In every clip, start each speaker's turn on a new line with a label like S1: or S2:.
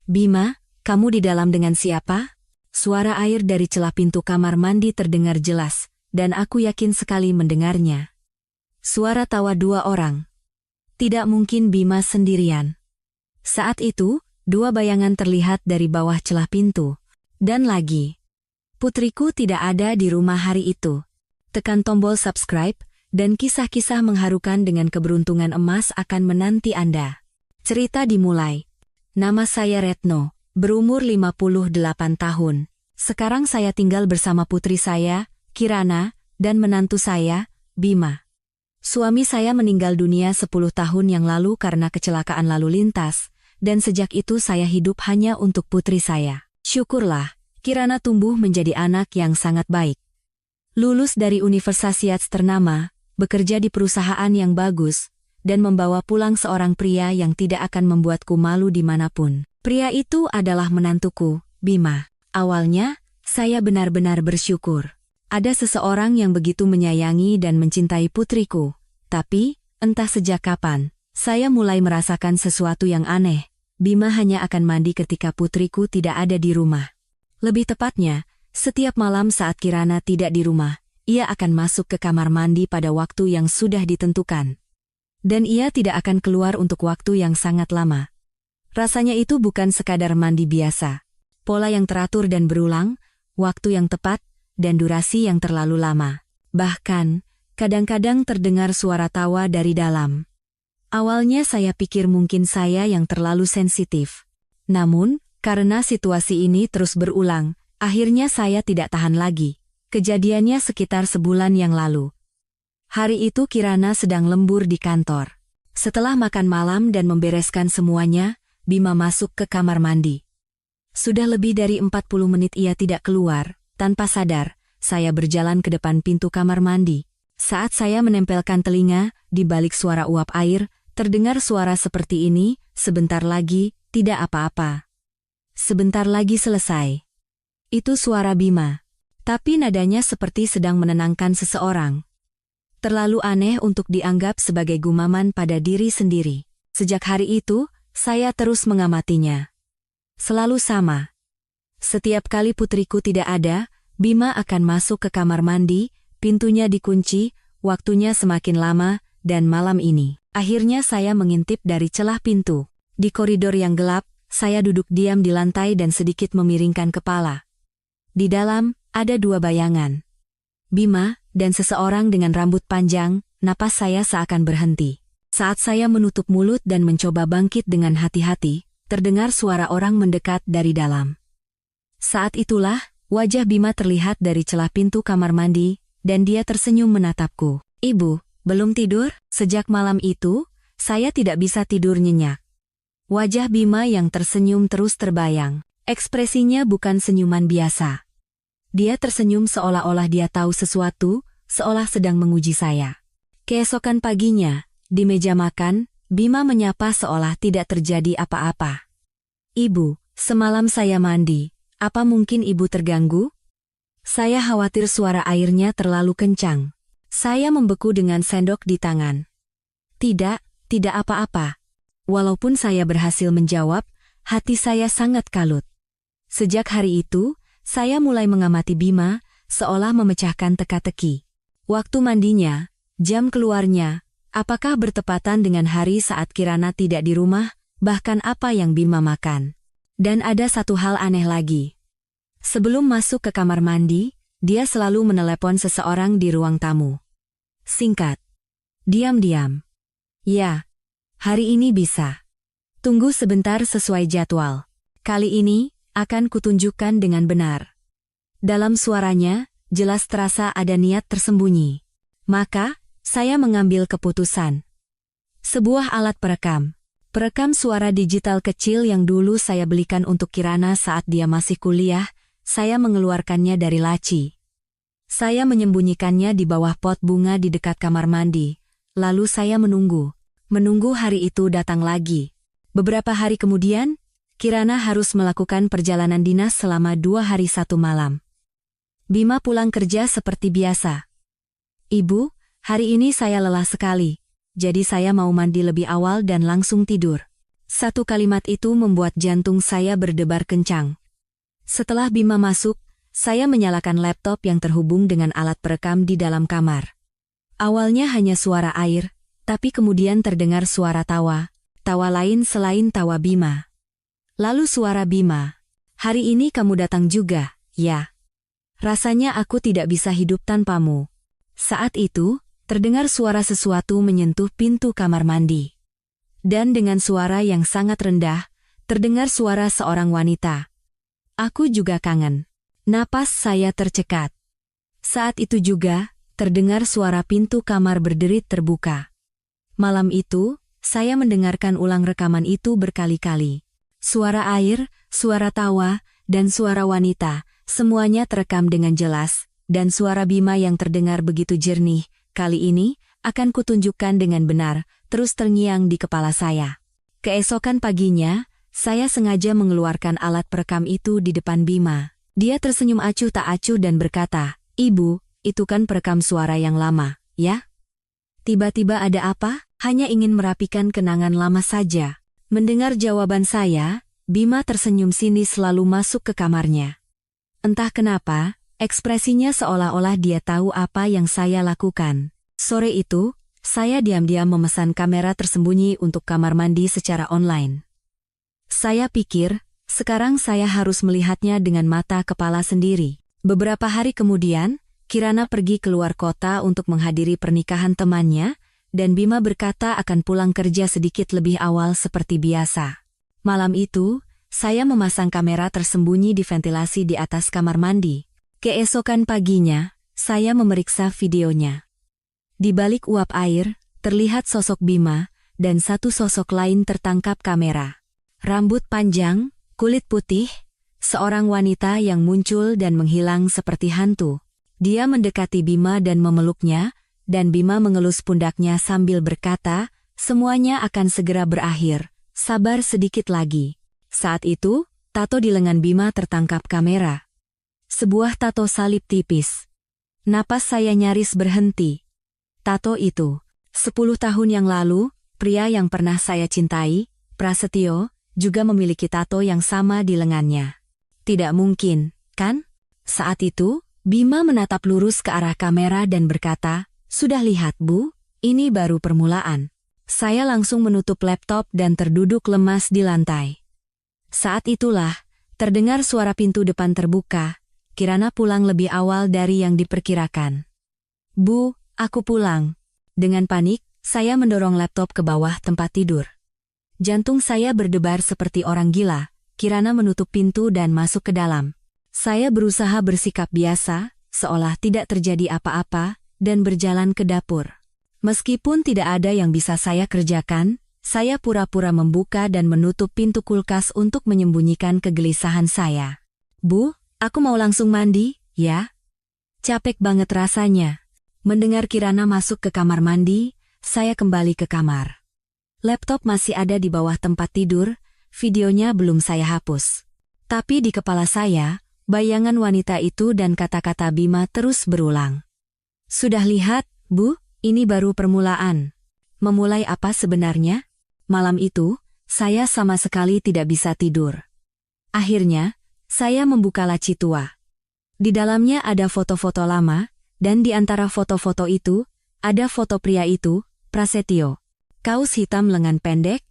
S1: Bima, kamu di dalam dengan siapa? Suara air dari celah pintu kamar mandi terdengar jelas, dan aku yakin sekali mendengarnya. Suara tawa dua orang. Tidak mungkin Bima sendirian. Saat itu, dua bayangan terlihat dari bawah celah pintu. Dan lagi. Putriku tidak ada di rumah hari itu. Tekan tombol subscribe, dan kisah-kisah mengharukan dengan keberuntungan emas akan menanti Anda. Cerita dimulai. Nama saya Retno, berumur 58 tahun. Sekarang saya tinggal bersama putri saya, Kirana, dan menantu saya, Bima. Suami saya meninggal dunia 10 tahun yang lalu karena kecelakaan lalu lintas, dan sejak itu saya hidup hanya untuk putri saya. Syukurlah, Kirana tumbuh menjadi anak yang sangat baik. Lulus dari universitas ternama, bekerja di perusahaan yang bagus, dan membawa pulang seorang pria yang tidak akan membuatku malu dimanapun. Pria itu adalah menantuku, Bima. Awalnya, saya benar-benar bersyukur. Ada seseorang yang begitu menyayangi dan mencintai putriku. Tapi, entah sejak kapan, saya mulai merasakan sesuatu yang aneh. Bima hanya akan mandi ketika putriku tidak ada di rumah. Lebih tepatnya, setiap malam saat Kirana tidak di rumah, ia akan masuk ke kamar mandi pada waktu yang sudah ditentukan. Dan ia tidak akan keluar untuk waktu yang sangat lama. Rasanya itu bukan sekadar mandi biasa. Pola yang teratur dan berulang, waktu yang tepat, dan durasi yang terlalu lama. Bahkan, kadang-kadang terdengar suara tawa dari dalam. Awalnya saya pikir mungkin saya yang terlalu sensitif. Namun, karena situasi ini terus berulang, akhirnya saya tidak tahan lagi. Kejadiannya sekitar sebulan yang lalu. Hari itu Kirana sedang lembur di kantor. Setelah makan malam dan membereskan semuanya, Bima masuk ke kamar mandi. Sudah lebih dari 40 menit ia tidak keluar. Tanpa sadar, saya berjalan ke depan pintu kamar mandi. Saat saya menempelkan telinga, di balik suara uap air, terdengar suara seperti ini, sebentar lagi, tidak apa-apa. Sebentar lagi selesai. Itu suara Bima. Tapi nadanya seperti sedang menenangkan seseorang. Terlalu aneh untuk dianggap sebagai gumaman pada diri sendiri. Sejak hari itu, saya terus mengamatinya. Selalu sama. Setiap kali putriku tidak ada, Bima akan masuk ke kamar mandi, pintunya dikunci, waktunya semakin lama, dan malam ini. Akhirnya saya mengintip dari celah pintu. Di koridor yang gelap, saya duduk diam di lantai dan sedikit memiringkan kepala. Di dalam, ada dua bayangan. Bima, dan seseorang dengan rambut panjang. Napas saya seakan berhenti. Saat saya menutup mulut dan mencoba bangkit dengan hati-hati, terdengar suara orang mendekat dari dalam. Saat itulah, wajah Bima terlihat dari celah pintu kamar mandi, dan dia tersenyum menatapku. Ibu, belum tidur? Sejak malam itu, saya tidak bisa tidur nyenyak. Wajah Bima yang tersenyum terus terbayang. Ekspresinya bukan senyuman biasa. Dia tersenyum seolah-olah dia tahu sesuatu, seolah sedang menguji saya. Keesokan paginya, di meja makan, Bima menyapa seolah tidak terjadi apa-apa. Ibu, semalam saya mandi, apa mungkin ibu terganggu? Saya khawatir suara airnya terlalu kencang. Saya membeku dengan sendok di tangan. Tidak apa-apa. Walaupun saya berhasil menjawab, hati saya sangat kalut. Sejak hari itu, saya mulai mengamati Bima, seolah memecahkan teka-teki. Waktu mandinya, jam keluarnya, apakah bertepatan dengan hari saat Kirana tidak di rumah, bahkan apa yang Bima makan. Dan ada satu hal aneh lagi. Sebelum masuk ke kamar mandi, dia selalu menelepon seseorang di ruang tamu. Singkat. Diam-diam. Ya, hari ini bisa. Tunggu sebentar sesuai jadwal. Kali ini, akan kutunjukkan dengan benar. Dalam suaranya, jelas terasa ada niat tersembunyi. Maka, saya mengambil keputusan. Sebuah alat perekam. Perekam suara digital kecil yang dulu saya belikan untuk Kirana saat dia masih kuliah, saya mengeluarkannya dari laci. Saya menyembunyikannya di bawah pot bunga di dekat kamar mandi. Lalu saya menunggu. Menunggu hari itu datang lagi. Beberapa hari kemudian, Kirana harus melakukan perjalanan dinas selama 2 hari 1 malam. Bima pulang kerja seperti biasa. Ibu, hari ini saya lelah sekali, jadi saya mau mandi lebih awal dan langsung tidur. Satu kalimat itu membuat jantung saya berdebar kencang. Setelah Bima masuk, saya menyalakan laptop yang terhubung dengan alat perekam di dalam kamar. Awalnya hanya suara air, tapi kemudian terdengar suara tawa lain selain tawa Bima. Lalu suara Bima, "Hari ini kamu datang juga, ya? Rasanya aku tidak bisa hidup tanpamu." Saat itu, terdengar suara sesuatu menyentuh pintu kamar mandi. Dan dengan suara yang sangat rendah, terdengar suara seorang wanita. Aku juga kangen. Napas saya tercekat. Saat itu juga, terdengar suara pintu kamar berderit terbuka. Malam itu, saya mendengarkan ulang rekaman itu berkali-kali. Suara air, suara tawa, dan suara wanita, semuanya terekam dengan jelas, dan suara Bima yang terdengar begitu jernih, kali ini, akan kutunjukkan dengan benar, terus terngiang di kepala saya. Keesokan paginya, saya sengaja mengeluarkan alat perekam itu di depan Bima. Dia tersenyum acuh tak acuh dan berkata, "Ibu, itu kan perekam suara yang lama, ya? Tiba-tiba ada apa? Hanya ingin merapikan kenangan lama saja." Mendengar jawaban saya, Bima tersenyum sinis lalu masuk ke kamarnya. Entah kenapa, ekspresinya seolah-olah dia tahu apa yang saya lakukan. Sore itu, saya diam-diam memesan kamera tersembunyi untuk kamar mandi secara online. Saya pikir, sekarang saya harus melihatnya dengan mata kepala sendiri. Beberapa hari kemudian, Kirana pergi keluar kota untuk menghadiri pernikahan temannya, dan Bima berkata akan pulang kerja sedikit lebih awal seperti biasa. Malam itu, saya memasang kamera tersembunyi di ventilasi di atas kamar mandi. Keesokan paginya, saya memeriksa videonya. Di balik uap air, terlihat sosok Bima, dan satu sosok lain tertangkap kamera. Rambut panjang, kulit putih, seorang wanita yang muncul dan menghilang seperti hantu. Dia mendekati Bima dan memeluknya, dan Bima mengelus pundaknya sambil berkata, "Semuanya akan segera berakhir, sabar sedikit lagi." Saat itu, tato di lengan Bima tertangkap kamera. Sebuah tato salib tipis. Napas saya nyaris berhenti. Tato itu, 10 tahun yang lalu, pria yang pernah saya cintai, Prasetyo, juga memiliki tato yang sama di lengannya. Tidak mungkin, kan? Saat itu, Bima menatap lurus ke arah kamera dan berkata, "Sudah lihat, Bu? Ini baru permulaan." Saya langsung menutup laptop dan terduduk lemas di lantai. Saat itulah, terdengar suara pintu depan terbuka. Kirana pulang lebih awal dari yang diperkirakan. "Bu, aku pulang." Dengan panik, saya mendorong laptop ke bawah tempat tidur. Jantung saya berdebar seperti orang gila. Kirana menutup pintu dan masuk ke dalam. Saya berusaha bersikap biasa, seolah tidak terjadi apa-apa, dan berjalan ke dapur. Meskipun tidak ada yang bisa saya kerjakan, saya pura-pura membuka dan menutup pintu kulkas untuk menyembunyikan kegelisahan saya. "Bu, aku mau langsung mandi, ya? Capek banget rasanya." Mendengar Kirana masuk ke kamar mandi, saya kembali ke kamar. Laptop masih ada di bawah tempat tidur, videonya belum saya hapus. Tapi di kepala saya, bayangan wanita itu dan kata-kata Bima terus berulang. "Sudah lihat, Bu, ini baru permulaan." Memulai apa sebenarnya? Malam itu, saya sama sekali tidak bisa tidur. Akhirnya, saya membuka laci tua. Di dalamnya ada foto-foto lama, dan di antara foto-foto itu, ada foto pria itu, Prasetyo. Kaos hitam lengan pendek,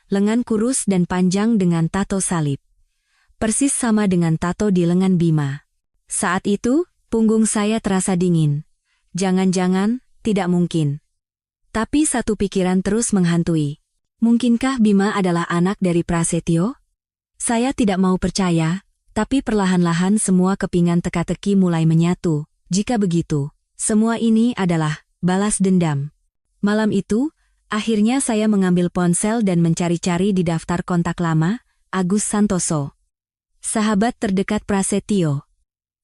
S1: lengan kurus dan panjang dengan tato salib. Persis sama dengan tato di lengan Bima. Saat itu, punggung saya terasa dingin. Jangan-jangan, tidak mungkin. Tapi satu pikiran terus menghantui. Mungkinkah Bima adalah anak dari Prasetyo? Saya tidak mau percaya, tapi perlahan-lahan semua kepingan teka-teki mulai menyatu. Jika begitu, semua ini adalah balas dendam. Malam itu, akhirnya saya mengambil ponsel dan mencari-cari di daftar kontak lama, Agus Santoso. Sahabat terdekat Prasetyo.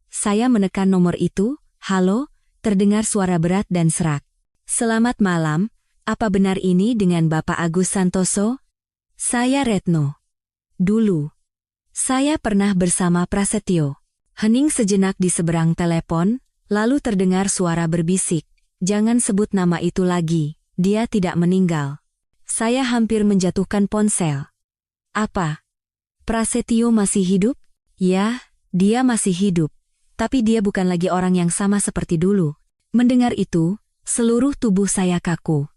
S1: Saya menekan nomor itu, "Halo," terdengar suara berat dan serak. "Selamat malam, apa benar ini dengan Bapak Agus Santoso?" "Saya Retno. Dulu, saya pernah bersama Prasetyo." Hening sejenak di seberang telepon, lalu terdengar suara berbisik, "Jangan sebut nama itu lagi, dia tidak meninggal." Saya hampir menjatuhkan ponsel. Apa? Prasetyo masih hidup? Ya, dia masih hidup. Tapi dia bukan lagi orang yang sama seperti dulu. Mendengar itu, seluruh tubuh saya kaku.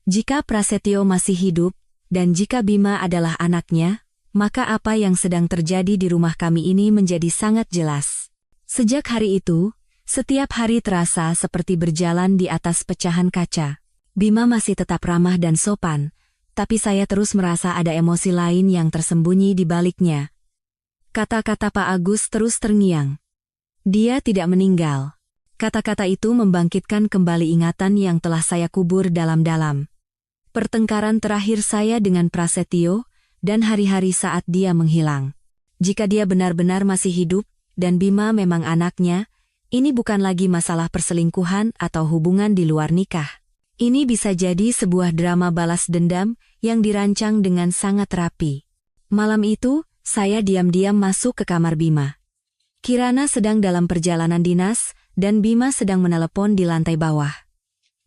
S1: Jika Prasetyo masih hidup, dan jika Bima adalah anaknya, maka apa yang sedang terjadi di rumah kami ini menjadi sangat jelas. Sejak hari itu, setiap hari terasa seperti berjalan di atas pecahan kaca. Bima masih tetap ramah dan sopan, tapi saya terus merasa ada emosi lain yang tersembunyi di baliknya. Kata-kata Pak Agus terus terngiang. Dia tidak meninggal. Kata-kata itu membangkitkan kembali ingatan yang telah saya kubur dalam-dalam. Pertengkaran terakhir saya dengan Prasetyo, dan hari-hari saat dia menghilang. Jika dia benar-benar masih hidup, dan Bima memang anaknya, ini bukan lagi masalah perselingkuhan atau hubungan di luar nikah. Ini bisa jadi sebuah drama balas dendam yang dirancang dengan sangat rapi. Malam itu, saya diam-diam masuk ke kamar Bima. Kirana sedang dalam perjalanan dinas, dan Bima sedang menelepon di lantai bawah.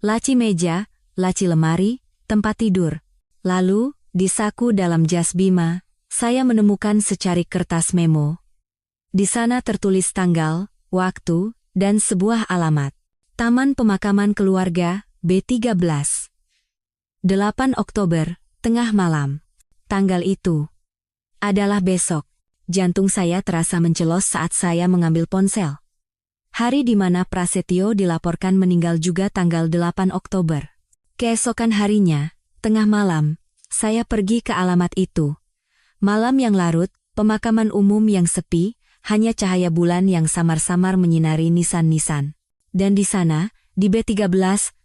S1: Laci meja, laci lemari, tempat tidur. Lalu, di saku dalam jas Bima, saya menemukan secarik kertas memo. Di sana tertulis tanggal, waktu, dan sebuah alamat. Taman Pemakaman Keluarga, B13. 8 Oktober, tengah malam. Tanggal itu adalah besok. Jantung saya terasa mencelos saat saya mengambil ponsel. Hari di mana Prasetyo dilaporkan meninggal juga tanggal 8 Oktober. Keesokan harinya, tengah malam, saya pergi ke alamat itu. Malam yang larut, pemakaman umum yang sepi, hanya cahaya bulan yang samar-samar menyinari nisan-nisan. Dan di sana, di B13,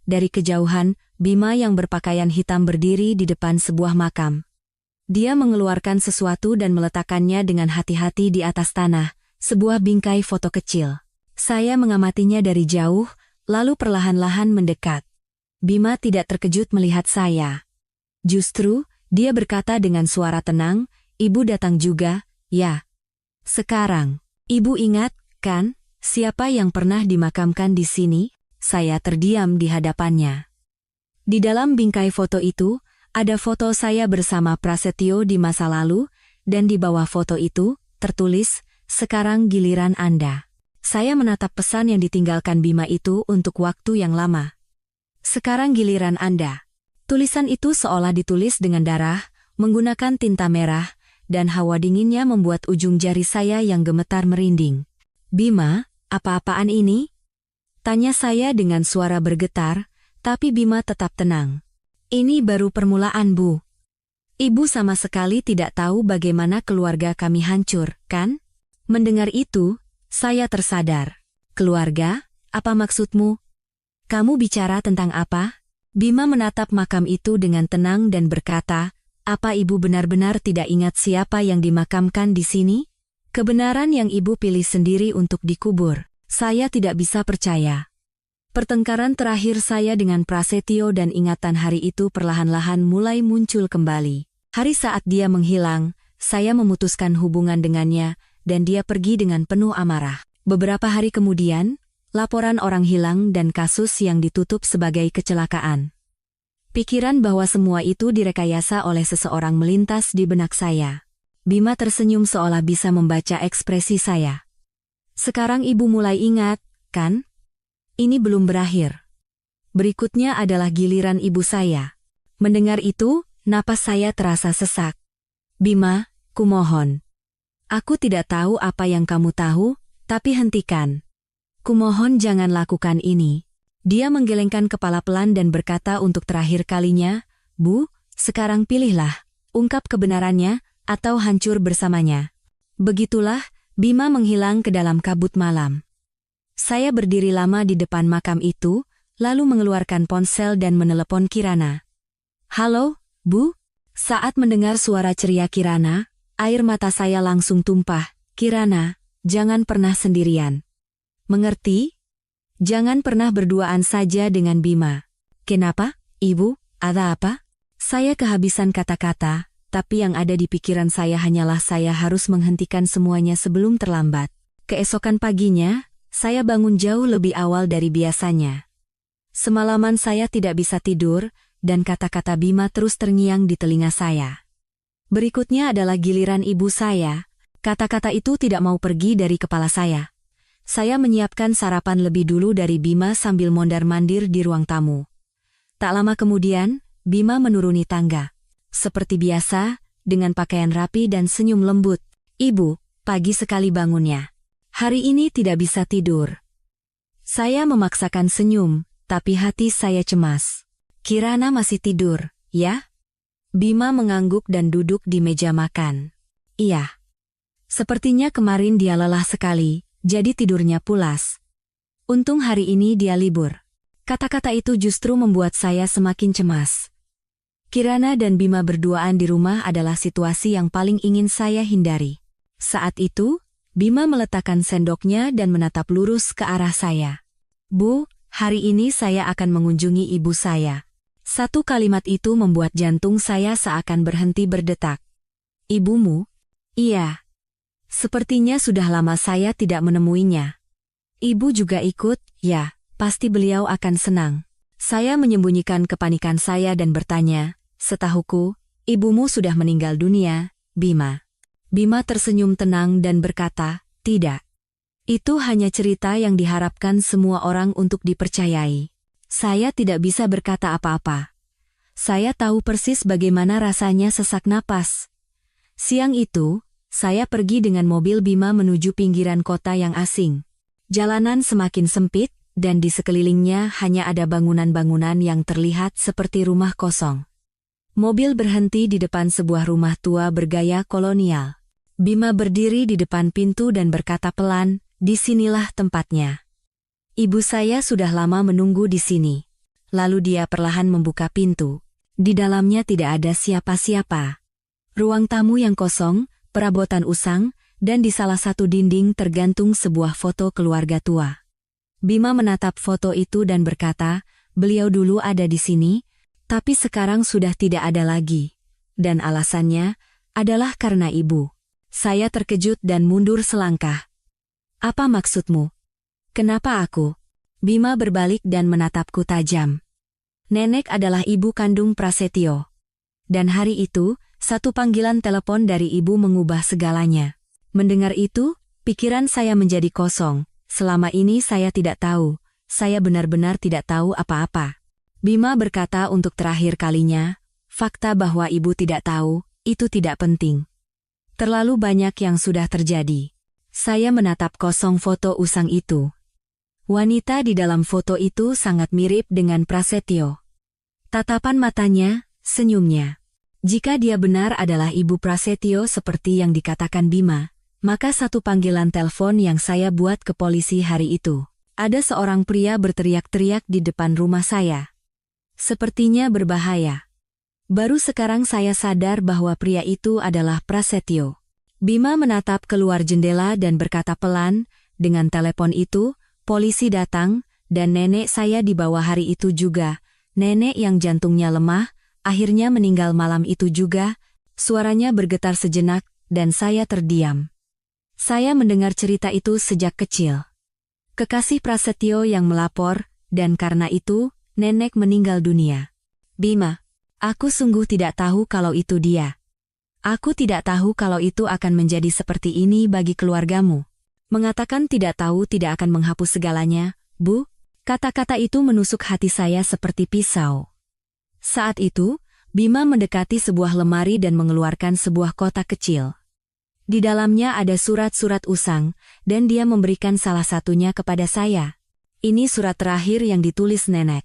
S1: dari kejauhan, Bima yang berpakaian hitam berdiri di depan sebuah makam. Dia mengeluarkan sesuatu dan meletakkannya dengan hati-hati di atas tanah, sebuah bingkai foto kecil. Saya mengamatinya dari jauh, lalu perlahan-lahan mendekat. Bima tidak terkejut melihat saya. Justru, dia berkata dengan suara tenang, "Ibu datang juga, ya. Sekarang, Ibu ingat, kan, siapa yang pernah dimakamkan di sini?" Saya terdiam di hadapannya. Di dalam bingkai foto itu, ada foto saya bersama Prasetyo di masa lalu, dan di bawah foto itu, tertulis, "Sekarang giliran Anda." Saya menatap pesan yang ditinggalkan Bima itu untuk waktu yang lama. "Sekarang giliran Anda." Tulisan itu seolah ditulis dengan darah, menggunakan tinta merah, dan hawa dinginnya membuat ujung jari saya yang gemetar merinding. "Bima, apa-apaan ini?" tanya saya dengan suara bergetar, tapi Bima tetap tenang. "Ini baru permulaan, Bu. Ibu sama sekali tidak tahu bagaimana keluarga kami hancur, kan?" Mendengar itu, saya tersadar. "Keluarga? Apa maksudmu? Kamu bicara tentang apa?" Bima menatap makam itu dengan tenang dan berkata, "Apa ibu benar-benar tidak ingat siapa yang dimakamkan di sini? Kebenaran yang ibu pilih sendiri untuk dikubur. Saya tidak bisa percaya." Pertengkaran terakhir saya dengan Prasetyo dan ingatan hari itu perlahan-lahan mulai muncul kembali. Hari saat dia menghilang, saya memutuskan hubungan dengannya, dan dia pergi dengan penuh amarah. Beberapa hari kemudian, laporan orang hilang dan kasus yang ditutup sebagai kecelakaan. Pikiran bahwa semua itu direkayasa oleh seseorang melintas di benak saya. Bima tersenyum seolah bisa membaca ekspresi saya. "Sekarang ibu mulai ingat, kan? Ini belum berakhir. Berikutnya adalah giliran ibu saya." Mendengar itu, napas saya terasa sesak. "Bima, kumohon. Aku tidak tahu apa yang kamu tahu, tapi hentikan. Kumohon jangan lakukan ini." Dia menggelengkan kepala pelan dan berkata untuk terakhir kalinya, "Bu, sekarang pilihlah, ungkap kebenarannya, atau hancur bersamanya." Begitulah, Bima menghilang ke dalam kabut malam. Saya berdiri lama di depan makam itu, lalu mengeluarkan ponsel dan menelepon Kirana. "Halo, Bu?" Saat mendengar suara ceria Kirana, air mata saya langsung tumpah. "Kirana, jangan pernah sendirian. Mengerti? Jangan pernah berduaan saja dengan Bima." "Kenapa, Ibu? Ada apa?" Saya kehabisan kata-kata, tapi yang ada di pikiran saya hanyalah saya harus menghentikan semuanya sebelum terlambat. Keesokan paginya, saya bangun jauh lebih awal dari biasanya. Semalaman saya tidak bisa tidur, dan kata-kata Bima terus terngiang di telinga saya. Berikutnya adalah giliran ibu saya. Kata-kata itu tidak mau pergi dari kepala saya. Saya menyiapkan sarapan lebih dulu dari Bima sambil mondar-mandir di ruang tamu. Tak lama kemudian, Bima menuruni tangga. Seperti biasa, dengan pakaian rapi dan senyum lembut. "Ibu, pagi sekali bangunnya. Hari ini tidak bisa tidur." Saya memaksakan senyum, tapi hati saya cemas. "Kirana masih tidur, ya?" Bima mengangguk dan duduk di meja makan. "Iya. Sepertinya kemarin dia lelah sekali, jadi tidurnya pulas. Untung hari ini dia libur." Kata-kata itu justru membuat saya semakin cemas. Kirana dan Bima berduaan di rumah adalah situasi yang paling ingin saya hindari. Saat itu, Bima meletakkan sendoknya dan menatap lurus ke arah saya. "Bu, hari ini saya akan mengunjungi ibu saya." Satu kalimat itu membuat jantung saya seakan berhenti berdetak. "Ibumu?" "Iya. Sepertinya sudah lama saya tidak menemuinya." "Ibu juga ikut?" "Ya, pasti beliau akan senang." Saya menyembunyikan kepanikan saya dan bertanya, "Setahuku, ibumu sudah meninggal dunia, Bima." Bima tersenyum tenang dan berkata, "Tidak. Itu hanya cerita yang diharapkan semua orang untuk dipercayai." Saya tidak bisa berkata apa-apa. Saya tahu persis bagaimana rasanya sesak napas. Siang itu, saya pergi dengan mobil Bima menuju pinggiran kota yang asing. Jalanan semakin sempit, dan di sekelilingnya hanya ada bangunan-bangunan yang terlihat seperti rumah kosong. Mobil berhenti di depan sebuah rumah tua bergaya kolonial. Bima berdiri di depan pintu dan berkata pelan, "Disinilah tempatnya." "Ibu saya sudah lama menunggu di sini." Lalu dia perlahan membuka pintu. Di dalamnya tidak ada siapa-siapa. Ruang tamu yang kosong, perabotan usang, dan di salah satu dinding tergantung sebuah foto keluarga tua. Bima menatap foto itu dan berkata, "Beliau dulu ada di sini, tapi sekarang sudah tidak ada lagi. Dan alasannya adalah karena ibu." Saya terkejut dan mundur selangkah. "Apa maksudmu? Kenapa aku?" Bima berbalik dan menatapku tajam. "Nenek adalah ibu kandung Prasetyo." Dan hari itu, satu panggilan telepon dari ibu mengubah segalanya. Mendengar itu, pikiran saya menjadi kosong. Selama ini saya tidak tahu, saya benar-benar tidak tahu apa-apa. Bima berkata untuk terakhir kalinya, "Fakta bahwa ibu tidak tahu, itu tidak penting. Terlalu banyak yang sudah terjadi." Saya menatap kosong foto usang itu. Wanita di dalam foto itu sangat mirip dengan Prasetyo. Tatapan matanya, senyumnya. Jika dia benar adalah ibu Prasetyo seperti yang dikatakan Bima, maka satu panggilan telepon yang saya buat ke polisi hari itu. Ada seorang pria berteriak-teriak di depan rumah saya. Sepertinya berbahaya. Baru sekarang saya sadar bahwa pria itu adalah Prasetyo. Bima menatap keluar jendela dan berkata pelan, "Dengan telepon itu, polisi datang, dan nenek saya dibawa hari itu juga. Nenek yang jantungnya lemah, akhirnya meninggal malam itu juga." Suaranya bergetar sejenak, dan saya terdiam. Saya mendengar cerita itu sejak kecil. Kekasih Prasetyo yang melapor, dan karena itu, nenek meninggal dunia. "Bima, aku sungguh tidak tahu kalau itu dia. Aku tidak tahu kalau itu akan menjadi seperti ini bagi keluargamu." Mengatakan tidak tahu tidak akan menghapus segalanya, Bu. Kata-kata itu menusuk hati saya seperti pisau. Saat itu, Bima mendekati sebuah lemari dan mengeluarkan sebuah kotak kecil. Di dalamnya ada surat-surat usang, dan dia memberikan salah satunya kepada saya. "Ini surat terakhir yang ditulis nenek.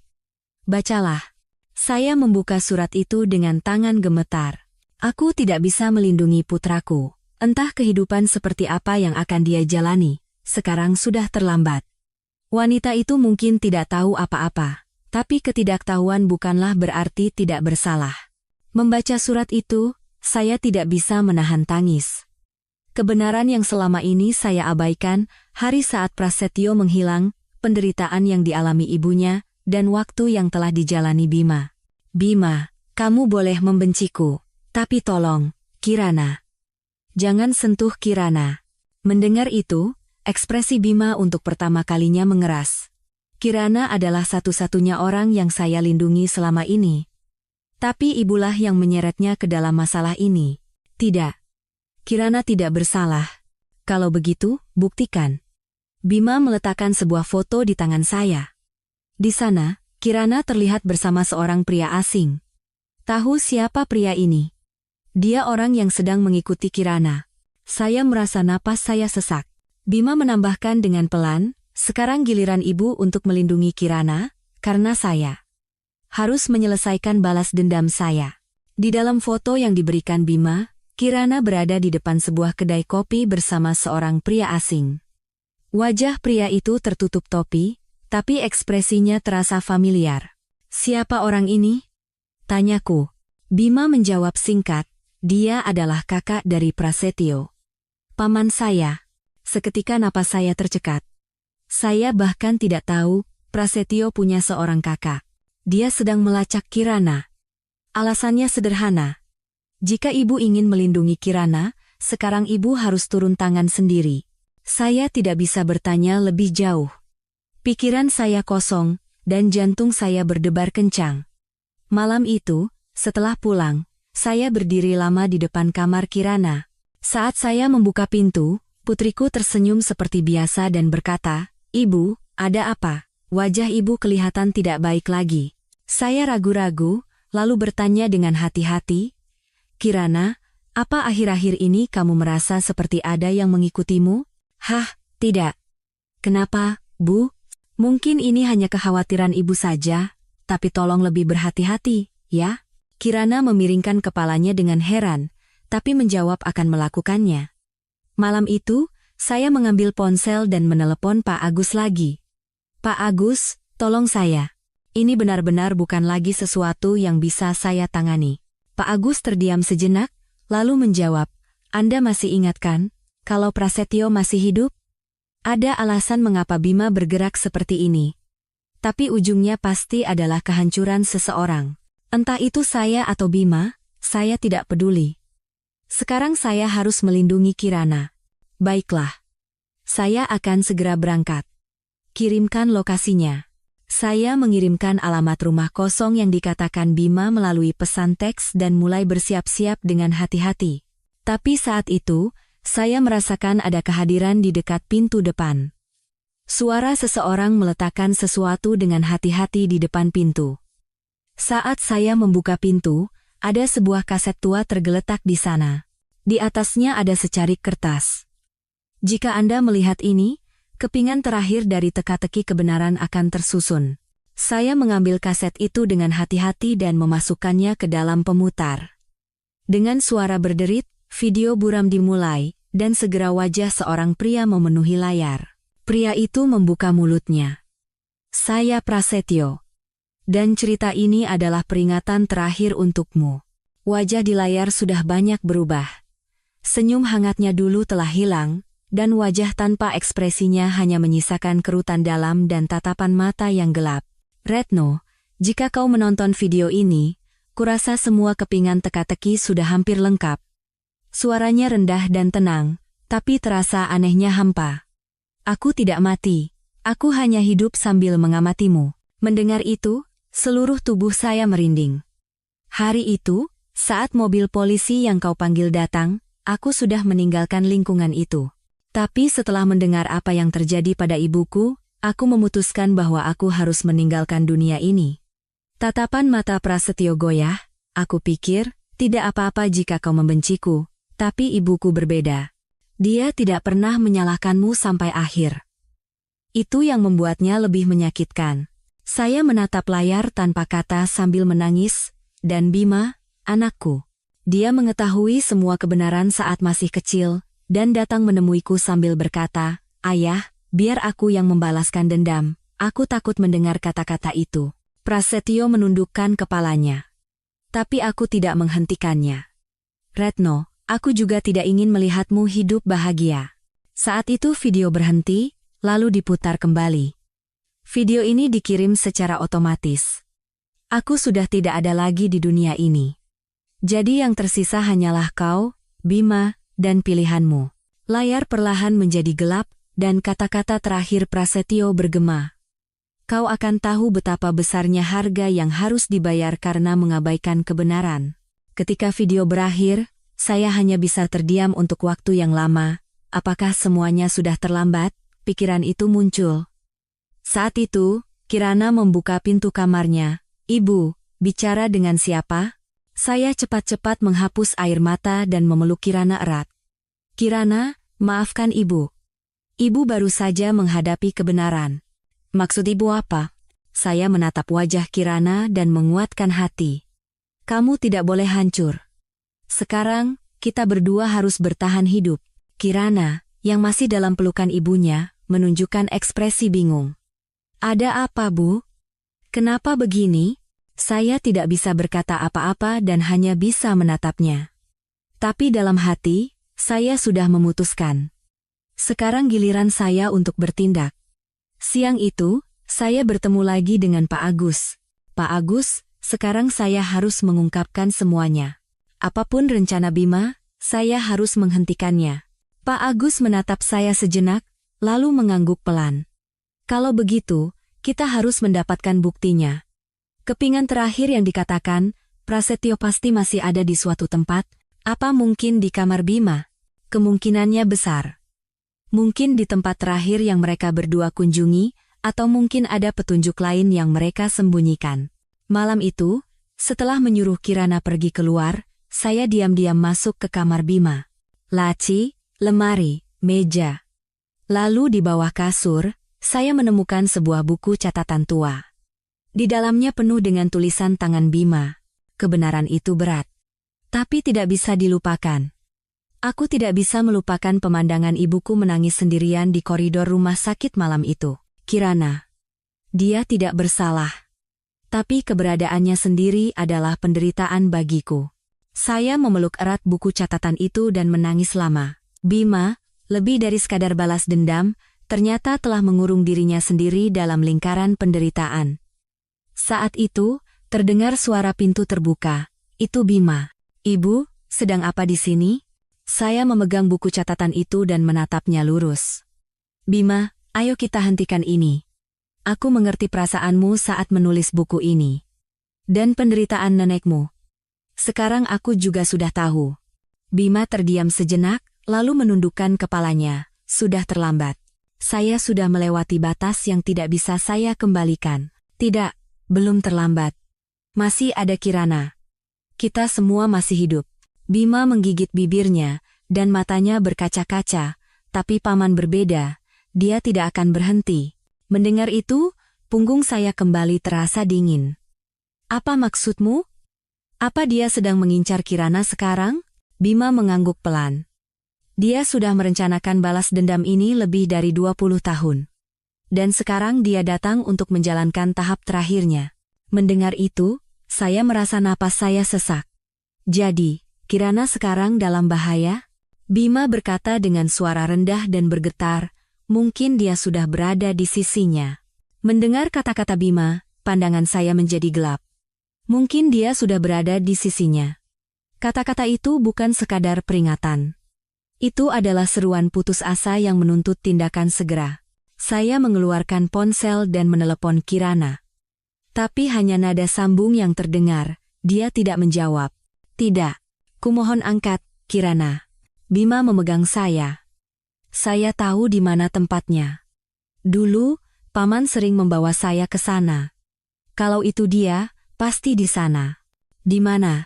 S1: Bacalah." Saya membuka surat itu dengan tangan gemetar. Aku tidak bisa melindungi putraku. Entah kehidupan seperti apa yang akan dia jalani, sekarang sudah terlambat. Wanita itu mungkin tidak tahu apa-apa, tapi ketidaktahuan bukanlah berarti tidak bersalah. Membaca surat itu, saya tidak bisa menahan tangis. Kebenaran yang selama ini saya abaikan, hari saat Prasetyo menghilang, penderitaan yang dialami ibunya, dan waktu yang telah dijalani Bima. "Bima, kamu boleh membenciku, tapi tolong, Kirana. Jangan sentuh Kirana." Mendengar itu, ekspresi Bima untuk pertama kalinya mengeras. Kirana adalah satu-satunya orang yang saya lindungi selama ini. Tapi ibulah yang menyeretnya ke dalam masalah ini. Tidak. Kirana tidak bersalah. Kalau begitu, buktikan. Bima meletakkan sebuah foto di tangan saya. Di sana, Kirana terlihat bersama seorang pria asing. Tahu siapa pria ini? Dia orang yang sedang mengikuti Kirana. Saya merasa napas saya sesak. Bima menambahkan dengan pelan, sekarang giliran ibu untuk melindungi Kirana, karena saya harus menyelesaikan balas dendam saya. Di dalam foto yang diberikan Bima, Kirana berada di depan sebuah kedai kopi bersama seorang pria asing. Wajah pria itu tertutup topi, tapi ekspresinya terasa familiar. Siapa orang ini? Tanyaku. Bima menjawab singkat, dia adalah kakak dari Prasetyo. Paman saya. Seketika napas saya tercekat. Saya bahkan tidak tahu Prasetyo punya seorang kakak. Dia sedang melacak Kirana. Alasannya sederhana. Jika ibu ingin melindungi Kirana, sekarang ibu harus turun tangan sendiri. Saya tidak bisa bertanya lebih jauh. Pikiran saya kosong, dan jantung saya berdebar kencang. Malam itu, setelah pulang, saya berdiri lama di depan kamar Kirana. Saat saya membuka pintu, putriku tersenyum seperti biasa dan berkata, "Ibu, ada apa?" Wajah ibu kelihatan tidak baik lagi. Saya ragu-ragu, lalu bertanya dengan hati-hati, "Kirana, apa akhir-akhir ini kamu merasa seperti ada yang mengikutimu?" "Hah, tidak." "Kenapa, Bu?" "Mungkin ini hanya kekhawatiran ibu saja, tapi tolong lebih berhati-hati, ya?" Kirana memiringkan kepalanya dengan heran, tapi menjawab akan melakukannya. Malam itu, saya mengambil ponsel dan menelepon Pak Agus lagi. "Pak Agus, tolong saya. Ini benar-benar bukan lagi sesuatu yang bisa saya tangani." Pak Agus terdiam sejenak, lalu menjawab, "Anda masih ingat kan, kalau Prasetyo masih hidup?" Ada alasan mengapa Bima bergerak seperti ini. Tapi ujungnya pasti adalah kehancuran seseorang. Entah itu saya atau Bima, saya tidak peduli. Sekarang saya harus melindungi Kirana. Baiklah. Saya akan segera berangkat. Kirimkan lokasinya. Saya mengirimkan alamat rumah kosong yang dikatakan Bima melalui pesan teks dan mulai bersiap-siap dengan hati-hati. Tapi saat itu, saya merasakan ada kehadiran di dekat pintu depan. Suara seseorang meletakkan sesuatu dengan hati-hati di depan pintu. Saat saya membuka pintu, ada sebuah kaset tua tergeletak di sana. Di atasnya ada secarik kertas. Jika Anda melihat ini, kepingan terakhir dari teka-teki kebenaran akan tersusun. Saya mengambil kaset itu dengan hati-hati dan memasukkannya ke dalam pemutar. Dengan suara berderit, video buram dimulai, dan segera wajah seorang pria memenuhi layar. Pria itu membuka mulutnya. "Saya Prasetyo. Dan cerita ini adalah peringatan terakhir untukmu." Wajah di layar sudah banyak berubah. Senyum hangatnya dulu telah hilang, dan wajah tanpa ekspresinya hanya menyisakan kerutan dalam dan tatapan mata yang gelap. "Retno, jika kau menonton video ini, kurasa semua kepingan teka-teki sudah hampir lengkap." Suaranya rendah dan tenang, tapi terasa anehnya hampa. "Aku tidak mati. Aku hanya hidup sambil mengamatimu." Mendengar itu, seluruh tubuh saya merinding. Hari itu, saat mobil polisi yang kau panggil datang, aku sudah meninggalkan lingkungan itu. Tapi setelah mendengar apa yang terjadi pada ibuku, aku memutuskan bahwa aku harus meninggalkan dunia ini. Tatapan mata Prasetyo goyah, "Aku pikir, tidak apa-apa jika kau membenciku, tapi ibuku berbeda. Dia tidak pernah menyalahkanmu sampai akhir." Itu yang membuatnya lebih menyakitkan. Saya menatap layar tanpa kata sambil menangis, dan Bima, anakku. Dia mengetahui semua kebenaran saat masih kecil, dan datang menemuiku sambil berkata, "Ayah, biar aku yang membalaskan dendam." Aku takut mendengar kata-kata itu. Prasetyo menundukkan kepalanya. Tapi aku tidak menghentikannya. "Retno, aku juga tidak ingin melihatmu hidup bahagia." Saat itu video berhenti, lalu diputar kembali. Video ini dikirim secara otomatis. Aku sudah tidak ada lagi di dunia ini. Jadi yang tersisa hanyalah kau, Bima, dan pilihanmu. Layar perlahan menjadi gelap, dan kata-kata terakhir Prasetyo bergema. "Kau akan tahu betapa besarnya harga yang harus dibayar karena mengabaikan kebenaran." Ketika video berakhir, Saya hanya bisa terdiam untuk waktu yang lama. Apakah semuanya sudah terlambat? Pikiran itu muncul. Saat itu, Kirana membuka pintu kamarnya. Ibu, bicara dengan siapa? Saya cepat-cepat menghapus air mata dan memeluk Kirana erat. Kirana, maafkan ibu. Ibu baru saja menghadapi kebenaran. Maksud ibu apa? Saya menatap wajah Kirana dan menguatkan hati. Kamu tidak boleh hancur. Sekarang, kita berdua harus bertahan hidup. Kirana, yang masih dalam pelukan ibunya, menunjukkan ekspresi bingung. Ada apa, Bu? Kenapa begini? Saya tidak bisa berkata apa-apa dan hanya bisa menatapnya. Tapi dalam hati, saya sudah memutuskan. Sekarang giliran saya untuk bertindak. Siang itu, saya bertemu lagi dengan Pak Agus. Pak Agus, sekarang saya harus mengungkapkan semuanya. Apapun rencana Bima, saya harus menghentikannya. Pak Agus menatap saya sejenak, lalu mengangguk pelan. Kalau begitu, kita harus mendapatkan buktinya. Kepingan terakhir yang dikatakan, Prasetyo pasti masih ada di suatu tempat. Apa mungkin di kamar Bima? Kemungkinannya besar. Mungkin di tempat terakhir yang mereka berdua kunjungi, atau mungkin ada petunjuk lain yang mereka sembunyikan. Malam itu, setelah menyuruh Kirana pergi keluar, saya diam-diam masuk ke kamar Bima. Laci, lemari, meja. Lalu di bawah kasur, saya menemukan sebuah buku catatan tua. Di dalamnya penuh dengan tulisan tangan Bima. Kebenaran itu berat. Tapi tidak bisa dilupakan. Aku tidak bisa melupakan pemandangan ibuku menangis sendirian di koridor rumah sakit malam itu. Kirana. Dia tidak bersalah. Tapi keberadaannya sendiri adalah penderitaan bagiku. Saya memeluk erat buku catatan itu dan menangis lama. Bima, lebih dari sekadar balas dendam, ternyata telah mengurung dirinya sendiri dalam lingkaran penderitaan. Saat itu, terdengar suara pintu terbuka. Itu Bima. Ibu, sedang apa di sini? Saya memegang buku catatan itu dan menatapnya lurus. Bima, ayo kita hentikan ini. Aku mengerti perasaanmu saat menulis buku ini. Dan penderitaan nenekmu. Sekarang aku juga sudah tahu. Bima terdiam sejenak, lalu menundukkan kepalanya. Sudah terlambat. Saya sudah melewati batas yang tidak bisa saya kembalikan. Tidak, belum terlambat. Masih ada Kirana. Kita semua masih hidup. Bima menggigit bibirnya, dan matanya berkaca-kaca, tapi paman berbeda. Dia tidak akan berhenti. Mendengar itu, punggung saya kembali terasa dingin. Apa maksudmu? Apa dia sedang mengincar Kirana sekarang? Bima mengangguk pelan. Dia sudah merencanakan balas dendam ini lebih dari 20 tahun. Dan sekarang dia datang untuk menjalankan tahap terakhirnya. Mendengar itu, saya merasa napas saya sesak. Jadi, Kirana sekarang dalam bahaya? Bima berkata dengan suara rendah dan bergetar, mungkin dia sudah berada di sisinya. Mendengar kata-kata Bima, pandangan saya menjadi gelap. Mungkin dia sudah berada di sisinya. Kata-kata itu bukan sekadar peringatan. Itu adalah seruan putus asa yang menuntut tindakan segera. Saya mengeluarkan ponsel dan menelepon Kirana. Tapi hanya nada sambung yang terdengar, dia tidak menjawab. Tidak. Kumohon angkat, Kirana. Bima memegang saya. Saya tahu di mana tempatnya. Dulu, paman sering membawa saya ke sana. Kalau itu dia, pasti di sana. Di mana?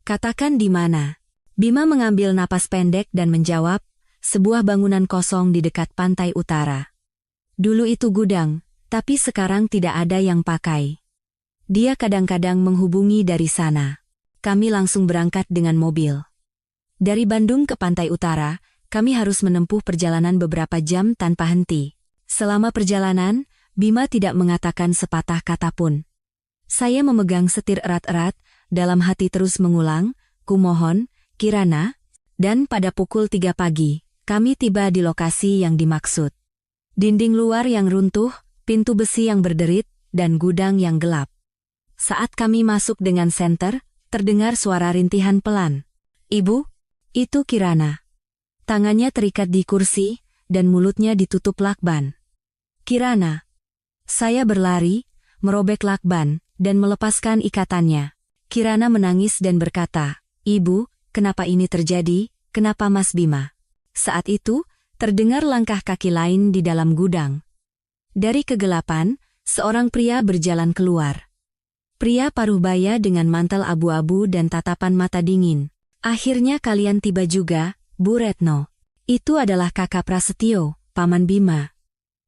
S1: Katakan di mana. Bima mengambil napas pendek dan menjawab, sebuah bangunan kosong di dekat pantai utara. Dulu itu gudang, tapi sekarang tidak ada yang pakai. Dia kadang-kadang menghubungi dari sana. Kami langsung berangkat dengan mobil. Dari Bandung ke pantai utara, kami harus menempuh perjalanan beberapa jam tanpa henti. Selama perjalanan, Bima tidak mengatakan sepatah kata pun. Saya memegang setir erat-erat, dalam hati terus mengulang, kumohon, Kirana, dan pada pukul 3 pagi, kami tiba di lokasi yang dimaksud. Dinding luar yang runtuh, pintu besi yang berderit, dan gudang yang gelap. Saat kami masuk dengan senter, terdengar suara rintihan pelan. Ibu, itu Kirana. Tangannya terikat di kursi, dan mulutnya ditutup lakban. Kirana. Saya berlari, merobek lakban, dan melepaskan ikatannya. Kirana menangis dan berkata, Ibu, kenapa ini terjadi, kenapa Mas Bima? Saat itu, terdengar langkah kaki lain di dalam gudang. Dari kegelapan, seorang pria berjalan keluar. Pria paruh baya dengan mantel abu-abu dan tatapan mata dingin. Akhirnya kalian tiba juga, Bu Retno. Itu adalah kakak Prasetyo, Paman Bima.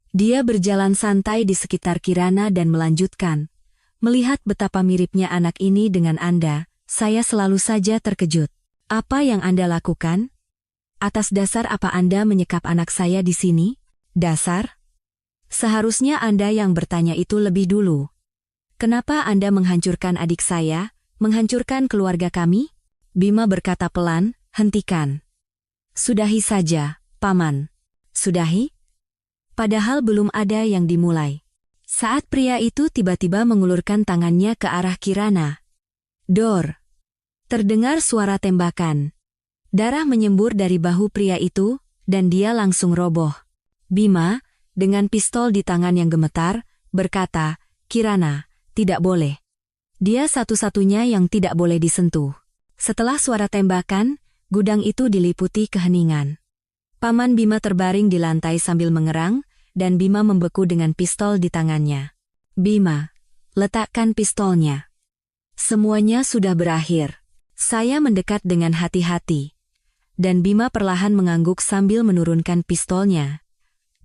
S1: Dia berjalan santai di sekitar Kirana dan melanjutkan. Melihat betapa miripnya anak ini dengan Anda, saya selalu saja terkejut. Apa yang Anda lakukan? Atas dasar apa Anda menyekap anak saya di sini? Dasar? Seharusnya Anda yang bertanya itu lebih dulu. Kenapa Anda menghancurkan adik saya, menghancurkan keluarga kami? Bima berkata pelan, hentikan. Sudahi saja, Paman. Sudahi? Padahal belum ada yang dimulai. Saat pria itu tiba-tiba mengulurkan tangannya ke arah Kirana. Dor! Terdengar suara tembakan. Darah menyembur dari bahu pria itu, dan dia langsung roboh. Bima, dengan pistol di tangan yang gemetar, berkata, Kirana, tidak boleh. Dia satu-satunya yang tidak boleh disentuh. Setelah suara tembakan, gudang itu diliputi keheningan. Paman Bima terbaring di lantai sambil mengerang, dan Bima membeku dengan pistol di tangannya. Bima, letakkan pistolnya. Semuanya sudah berakhir. Saya mendekat dengan hati-hati. Dan Bima perlahan mengangguk sambil menurunkan pistolnya.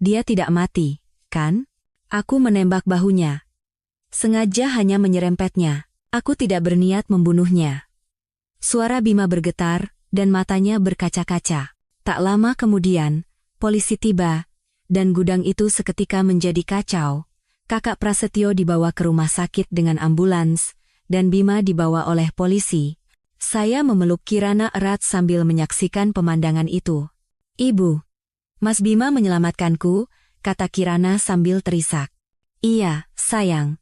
S1: Dia tidak mati, kan? Aku menembak bahunya. Sengaja hanya menyerempetnya. Aku tidak berniat membunuhnya. Suara Bima bergetar, dan matanya berkaca-kaca. Tak lama kemudian, polisi tiba, dan gudang itu seketika menjadi kacau. Kakak Prasetyo dibawa ke rumah sakit dengan ambulans, dan Bima dibawa oleh polisi. Saya memeluk Kirana erat sambil menyaksikan pemandangan itu. Ibu, Mas Bima menyelamatkanku, kata Kirana sambil terisak. Iya, sayang.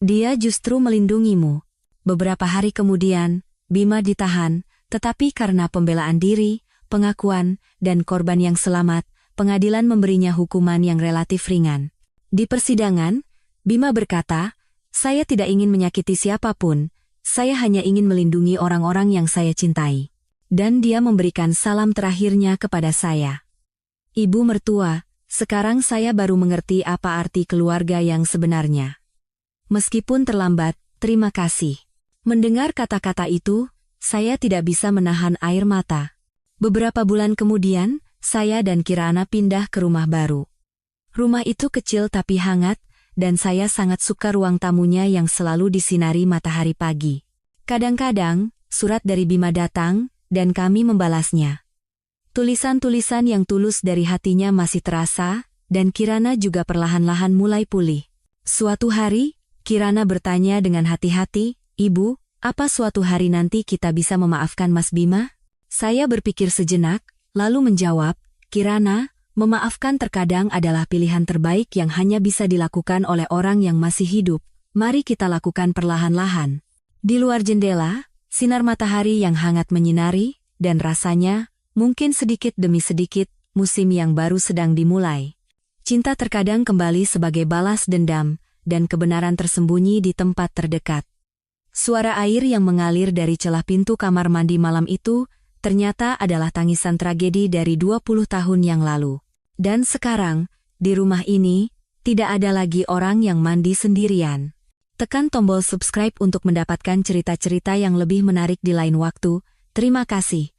S1: Dia justru melindungimu. Beberapa hari kemudian, Bima ditahan, tetapi karena pembelaan diri, pengakuan, dan korban yang selamat, pengadilan memberinya hukuman yang relatif ringan. Di persidangan, Bima berkata, saya tidak ingin menyakiti siapapun, saya hanya ingin melindungi orang-orang yang saya cintai. Dan dia memberikan salam terakhirnya kepada saya. Ibu mertua, sekarang saya baru mengerti apa arti keluarga yang sebenarnya. Meskipun terlambat, terima kasih. Mendengar kata-kata itu, saya tidak bisa menahan air mata. Beberapa bulan kemudian, saya dan Kirana pindah ke rumah baru. Rumah itu kecil tapi hangat, dan saya sangat suka ruang tamunya yang selalu disinari matahari pagi. Kadang-kadang, surat dari Bima datang, dan kami membalasnya. Tulisan-tulisan yang tulus dari hatinya masih terasa, dan Kirana juga perlahan-lahan mulai pulih. Suatu hari, Kirana bertanya dengan hati-hati, Ibu, apa suatu hari nanti kita bisa memaafkan Mas Bima? Saya berpikir sejenak, lalu menjawab, Kirana, memaafkan terkadang adalah pilihan terbaik yang hanya bisa dilakukan oleh orang yang masih hidup. Mari kita lakukan perlahan-lahan. Di luar jendela, sinar matahari yang hangat menyinari, dan rasanya, mungkin sedikit demi sedikit, musim yang baru sedang dimulai. Cinta terkadang kembali sebagai balas dendam, dan kebenaran tersembunyi di tempat terdekat. Suara air yang mengalir dari celah pintu kamar mandi malam itu, ternyata adalah tangisan tragedi dari 20 tahun yang lalu. Dan sekarang, di rumah ini, tidak ada lagi orang yang mandi sendirian. Tekan tombol subscribe untuk mendapatkan cerita-cerita yang lebih menarik di lain waktu. Terima kasih.